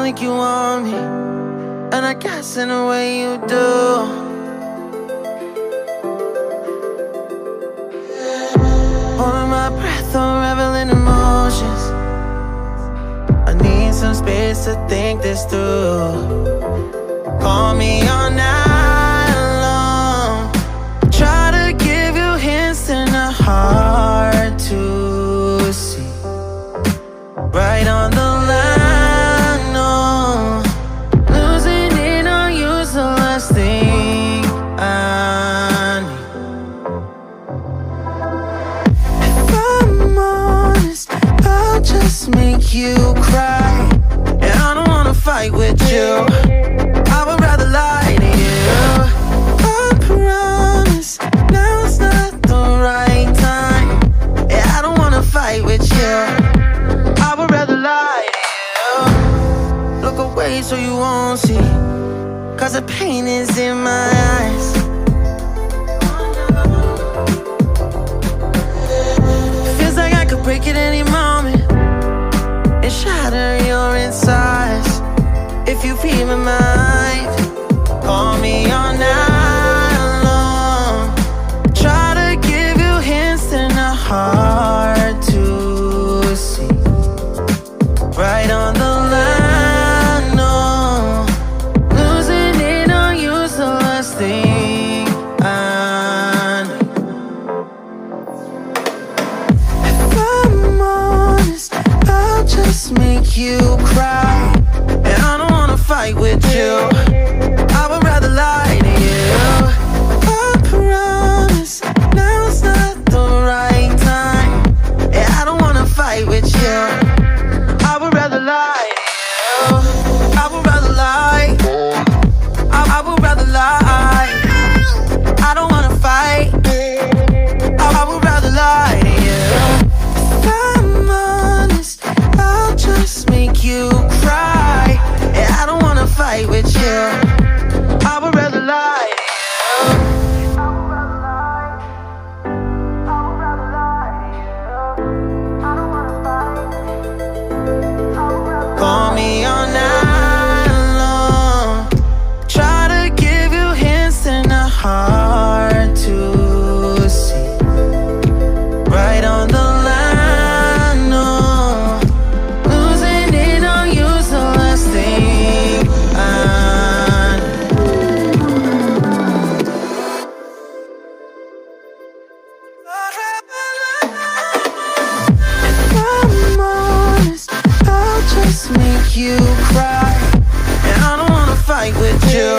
like you want me, and I guess in a way you do. Holding my breath, unraveling emotions. I need some space to think this through. Call me all night long. Try to give you hints and a hard to see. Right on the line, no. Losing it on you's the last thing I need. If I'm honest, I'll just make you cry. And I don't wanna fight with you. I would rather lie to you. I promise, now's not the right time. Yeah, I don't wanna fight with you. I would rather lie to you. Look away so you won't see, 'cause the pain is in my eyes. Feels like I could break it any moment and shatter your insides. If you feel my mind, call me all night long. Try to give you hints and a hard to see. Right on the line, no. Losing it on you's the last thing I need. If I'm honest, I'll just make you cry. And I don't wanna fight with you. I would rather lie to you. I promise, now's not the right time. Yeah, I don't wanna fight with you. I would rather lie to you. I would rather lie. I would rather lie. I don't wanna fight. I would rather lie to you. If I'm honest, I'll just make you cry. Yeah, I don't wanna fight with you. I would rather lie to you. Call me all night long. Try to give you hints and a hard to see. Right on the line, no. Losing it on you's the last thing I need. If I'm honest, I'll just make you cry. And I don't wanna fight with you.